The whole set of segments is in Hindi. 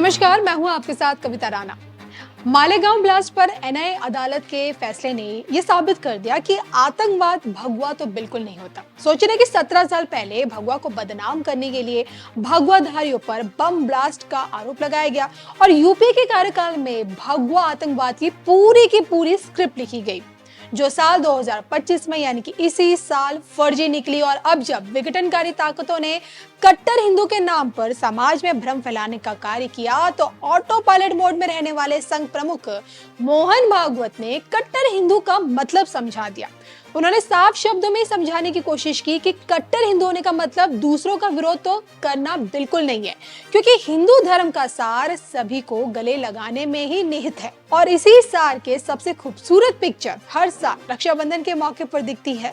नमस्कार, मैं हूं आपके साथ कविता राणा। मालेगांव ब्लास्ट पर एनआईए अदालत के फैसले ने यह साबित कर दिया कि आतंकवाद भगवा तो बिल्कुल नहीं होता। सोचिए कि 17 साल पहले भगवा को बदनाम करने के लिए भगवाधारियों पर बम ब्लास्ट का आरोप लगाया गया और यूपी के कार्यकाल में भगवा आतंकवाद की पूरी स्क्रिप्ट लिखी गई, जो साल 2025 में यानी कि इसी साल फर्जी निकली। और अब जब विघटनकारी ताकतों ने कट्टर हिंदू के नाम पर समाज में भ्रम फैलाने का कार्य किया, तो ऑटो पायलट मोड में रहने वाले संघ प्रमुख मोहन भागवत ने कट्टर हिंदू का मतलब समझा दिया। उन्होंने साफ शब्दों में समझाने की कोशिश की कि कट्टर हिंदू होने का मतलब दूसरों का विरोध तो करना बिल्कुल नहीं है, क्योंकि हिंदू धर्म का सार सभी को गले लगाने में ही निहित है। और इसी सार के सबसे खूबसूरत पिक्चर हर साल रक्षाबंधन के मौके पर दिखती है।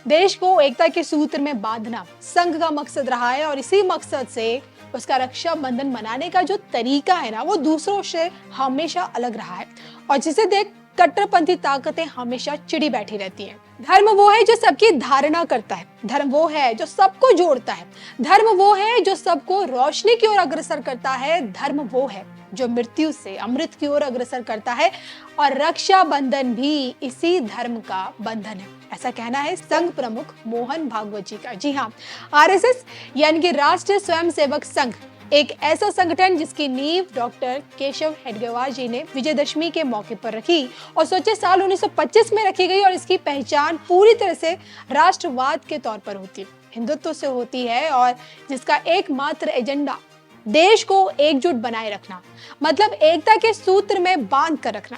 देश को एकता के सूत्र में बांधना संघ का मकसद रहा है और इसी मकसद से उसका रक्षाबंधन मनाने का जो तरीका है ना, वो दूसरों से हमेशा अलग रहा है और जिसे देख कट्टरपंथी ताकतें हमेशा चिड़ी बैठी रहती हैं। धर्म वो है जो सबकी धारणा करता है, धर्म वो है जो सबको जोड़ता है, धर्म वो है जो सबको रोशनी की ओर अग्रसर करता है, धर्म वो है जो मृत्यु से अमृत की ओर अग्रसर करता है और रक्षाबंधन भी इसी धर्म का बंधन है। ऐसा कहना है संघ प्रमुख मोहन भागवत जी का। जी हाँ, आरएसएस यानी कि राष्ट्रीय स्वयंसेवक संघ एक ऐसा संगठन जिसकी नींव डॉक्टर केशव हेडगेवार जी ने विजयदशमी के मौके पर रखी और सोचे साल 1925 में रखी गई। और इसकी पहचान पूरी तरह से राष्ट्रवाद के तौर पर होती है, हिंदुत्व से होती है और जिसका एकमात्र एजेंडा देश को एकजुट बनाए रखना, मतलब एकता के सूत्र में बांध कर रखना।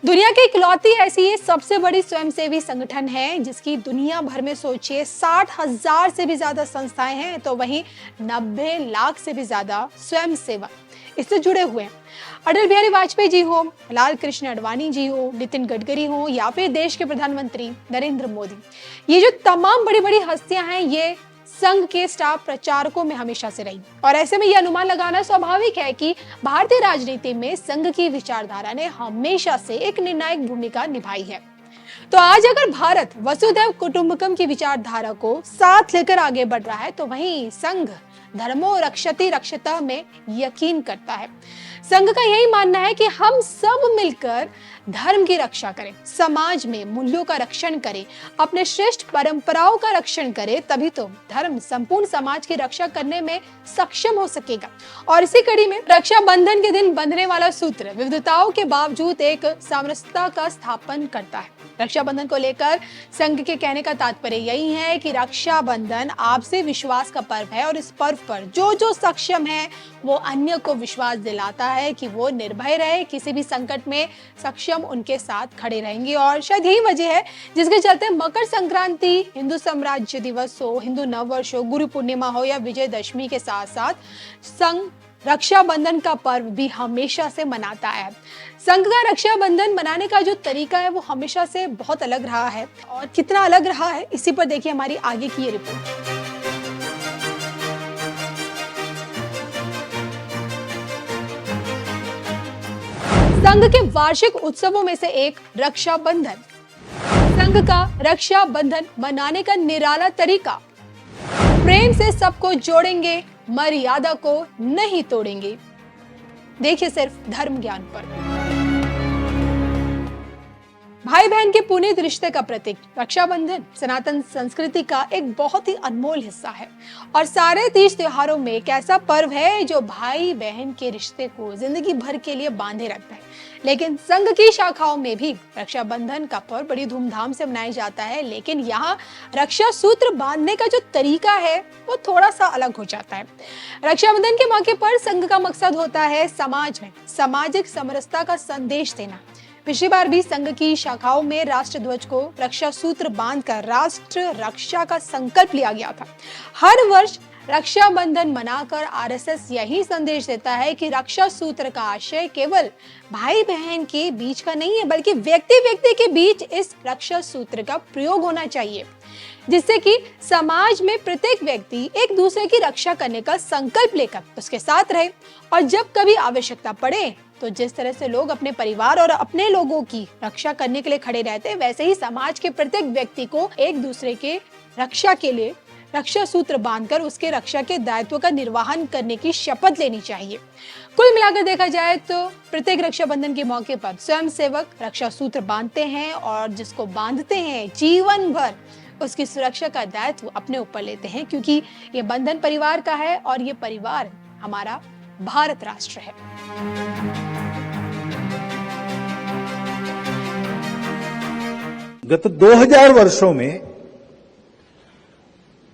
दुनिया की इकलौती ऐसी सबसे बड़ी स्वयंसेवी संगठन है जिसकी दुनिया भर में सोचिए 60,000 से भी ज्यादा संस्थाएं हैं, तो वहीं 90 लाख से भी ज्यादा स्वयंसेवक इससे जुड़े हुए हैं। अटल बिहारी वाजपेयी जी हो, लाल कृष्ण आडवाणी जी हो, नितिन गडकरी हो या फिर देश के प्रधानमंत्री नरेंद्र मोदी, ये जो तमाम बड़ी बड़ी हस्तियां हैं, ये संघ के स्टाफ प्रचारकों में हमेशा से रही। और ऐसे में यह अनुमान लगाना स्वाभाविक है कि भारतीय राजनीति में संघ की विचारधारा ने हमेशा से एक निर्णायक भूमिका निभाई है। तो आज अगर भारत वसुधैव कुटुंबकम की विचारधारा को साथ लेकर आगे बढ़ रहा है, तो वहीं संघ धर्मो रक्षति रक्षता में यकीन करता है। संघ का यही मानना है कि हम सब मिलकर धर्म की रक्षा करें, समाज में मूल्यों का रक्षण करें, अपने श्रेष्ठ परंपराओं का रक्षण करें, तभी तो धर्म संपूर्ण समाज की रक्षा करने में सक्षम हो सकेगा। और इसी कड़ी में रक्षाबंधन के दिन बंधने वाला सूत्र विविधताओं के बावजूद एक सामरस्यता का स्थापन करता है। रक्षाबंधन को लेकर संघ के कहने का तात्पर्य यही है कि रक्षाबंधन आपसी विश्वास का पर्व है और इस पर्व पर जो सक्षम है वो अन्य को विश्वास दिलाता है कि वो निर्भय रहे, किसी भी संकट में सक्षम उनके साथ खड़े रहेंगे। और शायद यही वजह है जिसके चलते मकर संक्रांति, हिंदू साम्राज्य दिवस हो, हिंदू नववर्ष हो, गुरु पूर्णिमा हो या विजयदशमी के साथ साथ संघ रक्षाबंधन का पर्व भी हमेशा से मनाता है। संघ का रक्षाबंधन मनाने का जो तरीका है वो हमेशा से बहुत अलग रहा है, और कितना अलग रहा है इसी पर देखिए हमारी आगे की ये रिपोर्ट। संघ के वार्षिक उत्सवों में से एक रक्षाबंधन। संघ का रक्षाबंधन मनाने का निराला तरीका, प्रेम से सबको जोड़ेंगे, मर्यादा को नहीं तोड़ेंगे। देखिए सिर्फ धर्म ज्ञान पर। भाई बहन के पुनीत रिश्ते का प्रतीक रक्षाबंधन सनातन संस्कृति का एक बहुत ही अनमोल हिस्सा है और सारे तीज त्योहारों में एक ऐसा पर्व है जो भाई बहन के रिश्ते को जिंदगी भर के लिए बांधे रखता है। लेकिन संघ की शाखाओं में भी रक्षाबंधन का पर्व बड़ी धूमधाम से मनाया जाता है, लेकिन यहाँ रक्षा सूत्र बांधने का जो तरीका है वो थोड़ा सा अलग हो जाता है। रक्षाबंधन के मौके पर संघ का मकसद होता है समाज में सामाजिक समरसता का संदेश देना। पिछली बार भी संघ की शाखाओं में राष्ट्र ध्वज को रक्षा सूत्र बांधकर राष्ट्र रक्षा का संकल्प लिया गया था। हर वर्ष रक्षाबंधन मनाकर आरएसएस यही संदेश देता है कि रक्षा सूत्र का आशय केवल भाई बहन के बीच का नहीं है, बल्कि व्यक्ति व्यक्ति के बीच इस रक्षा सूत्र का प्रयोग होना चाहिए, जिससे कि समाज में प्रत्येक व्यक्ति एक दूसरे की रक्षा करने का संकल्प लेकर उसके साथ रहे। और जब कभी आवश्यकता पड़े तो जिस तरह से लोग अपने परिवार और अपने लोगों की रक्षा करने के लिए खड़े रहते हैं, वैसे ही समाज के प्रत्येक व्यक्ति को एक दूसरे के रक्षा के लिए रक्षा सूत्र बांधकर उसके रक्षा के दायित्व का निर्वहन करने की शपथ लेनी चाहिए। कुल मिलाकर देखा जाए तो प्रत्येक रक्षाबंधन के मौके पर स्वयं सेवक रक्षा सूत्र बांधते हैं और जिसको बांधते हैं जीवन भर उसकी सुरक्षा का दायित्व अपने ऊपर लेते हैं, क्योंकि ये बंधन परिवार का है और ये परिवार हमारा भारत राष्ट्र है। गत 2000 वर्षों में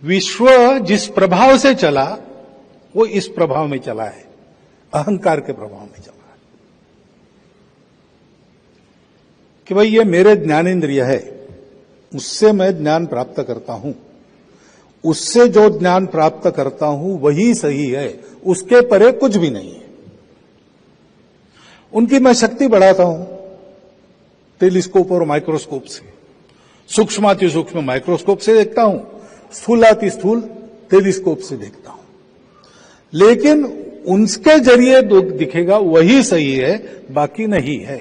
विश्व जिस प्रभाव से चला वो इस प्रभाव में चला है, अहंकार के प्रभाव में चला है कि भाई ये मेरे ज्ञानेंद्रिय है, उससे मैं ज्ञान प्राप्त करता हूं, उससे जो ज्ञान प्राप्त करता हूं वही सही है, उसके परे कुछ भी नहीं है। उनकी मैं शक्ति बढ़ाता हूं टेलीस्कोप और माइक्रोस्कोप से, सूक्ष्माति सूक्ष्म माइक्रोस्कोप से देखता हूं, स्थूलाति स्थूल टेलीस्कोप से देखता हूं, लेकिन उनके जरिए दिखेगा वही सही है, बाकी नहीं है।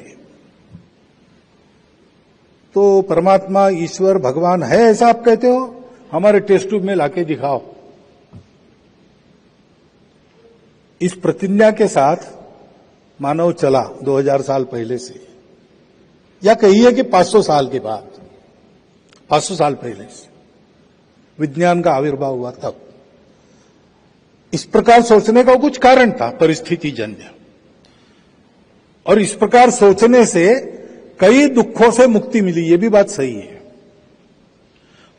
तो परमात्मा, ईश्वर, भगवान है ऐसा आप कहते हो, हमारे टेस्ट ट्यूब में लाके दिखाओ। इस प्रतिज्ञा के साथ मानव चला 2000 साल पहले से, या कहिए कि 500 साल के बाद, 500 साल पहले से विज्ञान का आविर्भाव हुआ। तब इस प्रकार सोचने का कुछ कारण था, परिस्थिति जन्य, और इस प्रकार सोचने से कई दुखों से मुक्ति मिली, ये भी बात सही है,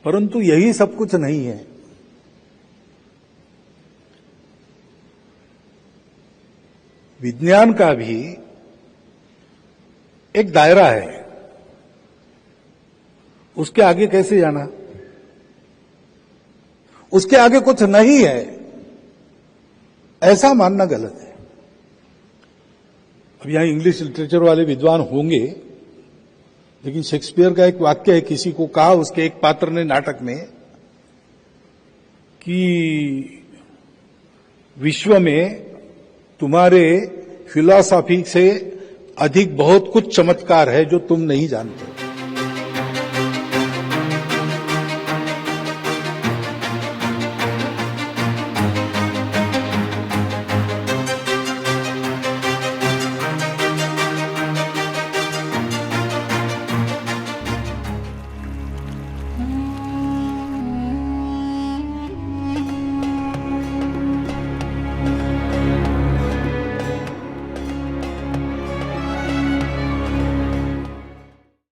परंतु यही सब कुछ नहीं है। विज्ञान का भी एक दायरा है, उसके आगे कैसे जाना, उसके आगे कुछ नहीं है ऐसा मानना गलत है। अब यहां इंग्लिश लिटरेचर वाले विद्वान होंगे, लेकिन शेक्सपियर का एक वाक्य है, किसी को कहा उसके एक पात्र ने नाटक में कि विश्व में तुम्हारे फिलॉसफी से अधिक बहुत कुछ चमत्कार है जो तुम नहीं जानते।